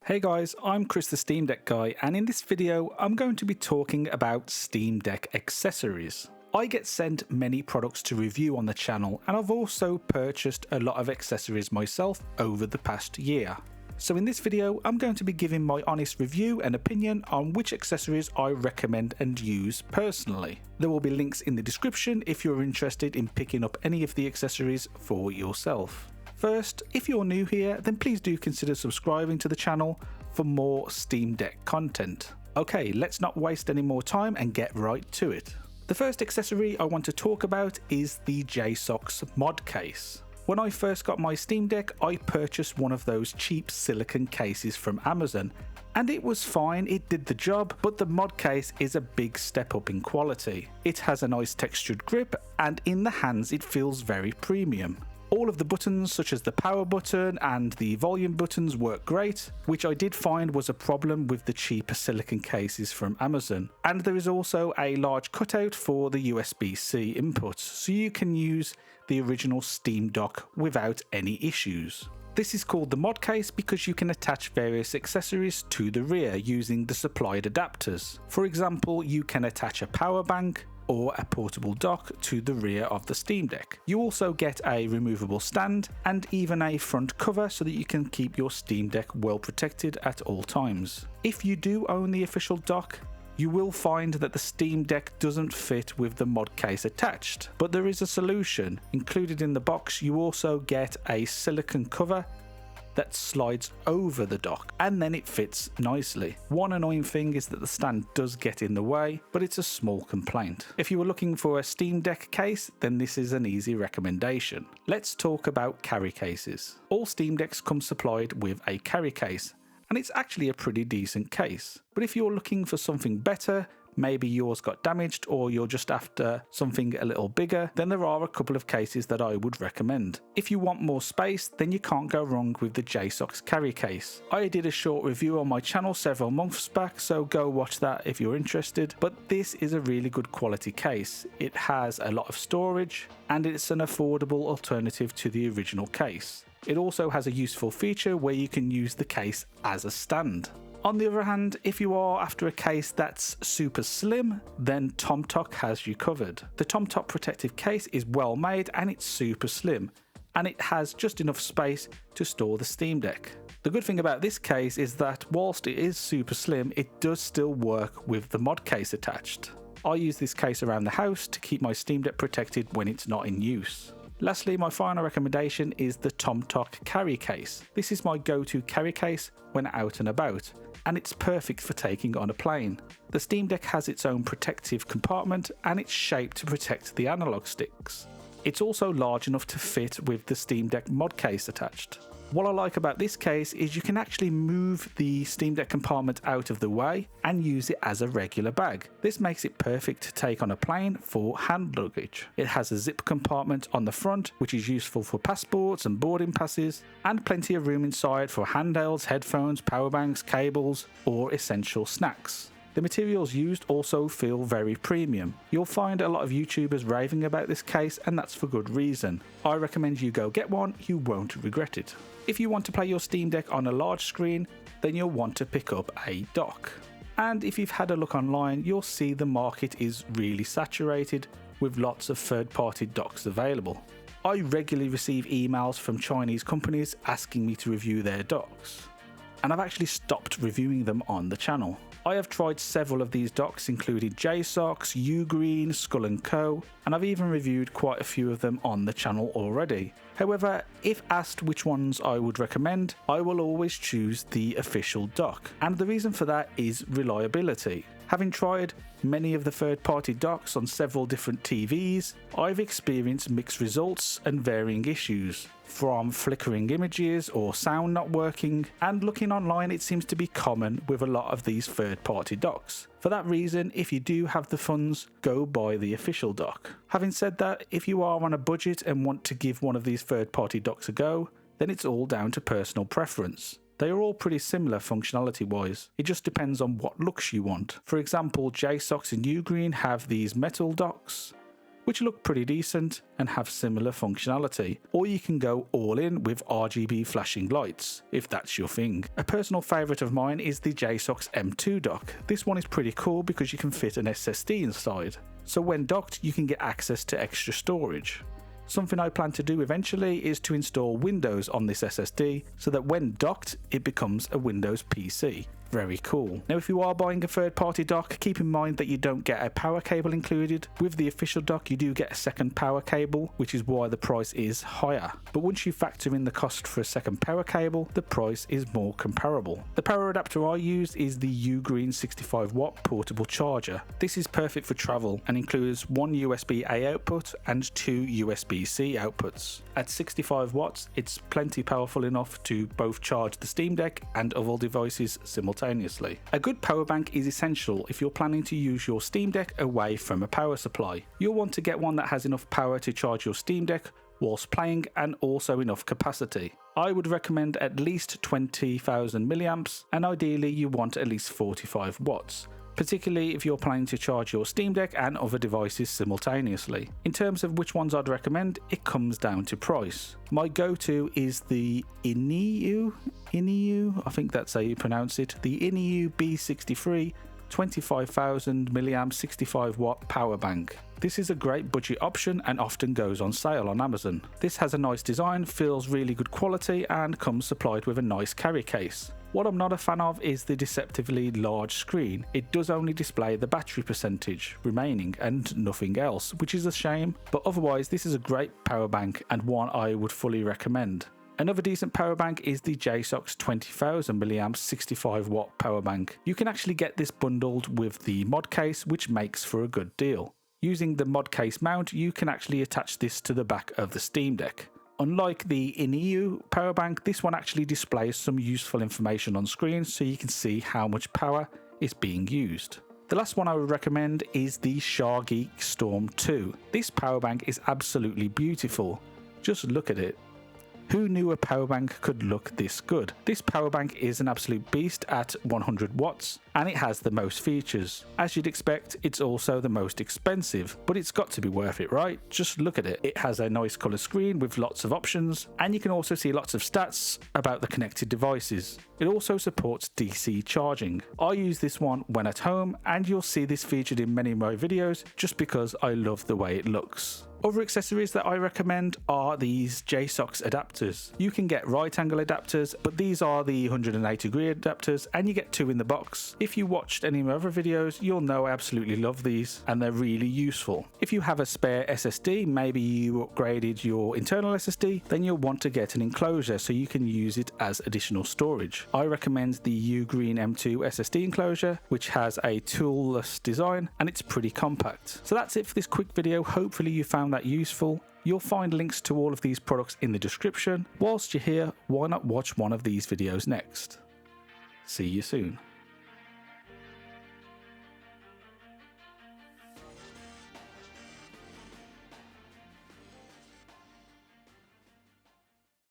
Hey guys, I'm Chris the Steam Deck guy, and in this video I'm going to be talking about Steam Deck accessories. I get sent many products to review on the channel, and I've also purchased a lot of accessories myself over the past year. So in this video I'm going to be giving my honest review and opinion on which accessories I recommend and use personally. There will be links in the description if you're interested in picking up any of the accessories for yourself. First, if you're new here, then please do consider subscribing to the channel for more Steam Deck content. Okay, let's not waste any more time and get right to it. The first accessory I want to talk about is the JSOCS mod case. When I first got my Steam Deck, I purchased one of those cheap silicone cases from Amazon, and it was fine, it did the job, but the mod case is a big step up in quality. It has a nice textured grip, and in the hands it feels very premium. All of the buttons, such as the power button and the volume buttons, work great, which I did find was a problem with the cheaper silicone cases from Amazon. And there is also a large cutout for the USB-C inputs, so you can use the original Steam dock without any issues. This is called the mod case because you can attach various accessories to the rear using the supplied adapters. For example, you can attach a power bank or a portable dock to the rear of the Steam Deck. You also get a removable stand and even a front cover so that you can keep your Steam Deck well protected at all times. If you do own the official dock, you will find that the Steam Deck doesn't fit with the mod case attached, but there is a solution. Included in the box, you also get a silicone cover that slides over the dock, and then it fits nicely. One annoying thing is that the stand does get in the way, but it's a small complaint. If you were looking for a Steam Deck case, then this is an easy recommendation. Let's talk about carry cases. All Steam Decks come supplied with a carry case, and it's actually a pretty decent case. But if you're looking for something better, maybe yours got damaged or you're just after something a little bigger, then there are a couple of cases that I would recommend. If you want more space, then you can't go wrong with the JSOCS carry case. I did a short review on my channel several months back, so go watch that if you're interested, but this is a really good quality case. It has a lot of storage and it's an affordable alternative to the original case. It also has a useful feature where you can use the case as a stand. On the other hand, if you are after a case that's super slim, then TomTok has you covered. The TomTok protective case is well made and it's super slim, and it has just enough space to store the Steam Deck. The good thing about this case is that whilst it is super slim, it does still work with the mod case attached. I use this case around the house to keep my Steam Deck protected when it's not in use. Lastly, my final recommendation is the TomTok carry case. This is my go-to carry case when out and about, and it's perfect for taking on a plane. The Steam Deck has its own protective compartment and it's shaped to protect the analog sticks. It's also large enough to fit with the Steam Deck mod case attached. What I like about this case is you can actually move the Steam Deck compartment out of the way and use it as a regular bag. This makes it perfect to take on a plane for hand luggage. It has a zip compartment on the front, which is useful for passports and boarding passes, and plenty of room inside for handhelds, headphones, power banks, cables, or essential snacks. The materials used also feel very premium. You'll find a lot of YouTubers raving about this case, and that's for good reason. I recommend you go get one, you won't regret it. If you want to play your Steam Deck on a large screen, then you'll want to pick up a dock. And if you've had a look online, you'll see the market is really saturated with lots of third-party docks available. I regularly receive emails from Chinese companies asking me to review their docks, and I've actually stopped reviewing them on the channel. I have tried several of these docks, including JSOCS, Ugreen, Skull & Co, and I've even reviewed quite a few of them on the channel already. However, if asked which ones I would recommend, I will always choose the official dock, and the reason for that is reliability. Having tried many of the third-party docks on several different TVs, I've experienced mixed results and varying issues, from flickering images or sound not working, and looking online it seems to be common with a lot of these third-party docks. For that reason, if you do have the funds, go buy the official dock. Having said that, if you are on a budget and want to give one of these third-party docks a go, then it's all down to personal preference. They are all pretty similar functionality wise, it just depends on what looks you want. For example, JSOCS and Ugreen have these metal docks, which look pretty decent and have similar functionality, or you can go all in with RGB flashing lights, if that's your thing. A personal favourite of mine is the JSOX M2 dock. This one is pretty cool because you can fit an SSD inside, so when docked you can get access to extra storage. Something I plan to do eventually is to install Windows on this SSD so that when docked it becomes a Windows PC. Very cool. Now if you are buying a third party dock, keep in mind that you don't get a power cable included. With the official dock you do get a second power cable, which is why the price is higher. But once you factor in the cost for a second power cable, the price is more comparable. The power adapter I use is the Ugreen 65W portable charger. This is perfect for travel and includes one USB-A output and two USB-C outputs. At 65 watts, it's plenty powerful enough to both charge the Steam Deck and other devices simultaneously. A good power bank is essential if you're planning to use your Steam Deck away from a power supply. You'll want to get one that has enough power to charge your Steam Deck whilst playing and also enough capacity. I would recommend at least 20,000 milliamps and ideally you want at least 45 watts. Particularly if you're planning to charge your Steam Deck and other devices simultaneously. In terms of which ones I'd recommend, it comes down to price. My go-to is the Iniu, I think that's how you pronounce it, the Iniu B63 25,000 milliamp 65 watt power bank. This is a great budget option and often goes on sale on Amazon. This has a nice design, feels really good quality and comes supplied with a nice carry case. What I'm not a fan of is the deceptively large screen. It does only display the battery percentage remaining and nothing else, which is a shame, but otherwise this is a great power bank and one I would fully recommend. Another decent power bank is the JSOX 20,000 milliamp 65 watt power bank. You can actually get this bundled with the mod case, which makes for a good deal. Using the mod case mount, you can actually attach this to the back of the Steam Deck. Unlike the Iniu power bank, this one actually displays some useful information on screen so you can see how much power is being used. The last one I would recommend is the SharGeek Storm 2. This power bank is absolutely beautiful. Just look at it. Who knew a power bank could look this good? This power bank is an absolute beast at 100 watts and it has the most features. As you'd expect, it's also the most expensive, but it's got to be worth it, right? Just look at it. It has a nice colour screen with lots of options and you can also see lots of stats about the connected devices. It also supports DC charging. I use this one when at home and you'll see this featured in many of my videos just because I love the way it looks. Other accessories that I recommend are these JSOX adapters. You can get right angle adapters, but these are the 180 degree adapters and you get two in the box. If you watched any of my other videos, you'll know I absolutely love these and they're really useful. If you have a spare SSD, maybe you upgraded your internal SSD, then you'll want to get an enclosure so you can use it as additional storage. I recommend the Ugreen M2 SSD enclosure, which has a toolless design and it's pretty compact. So that's it for this quick video. Hopefully you found that useful. You'll find links to all of these products in the description. Whilst you're here, why not watch one of these videos next? See you soon.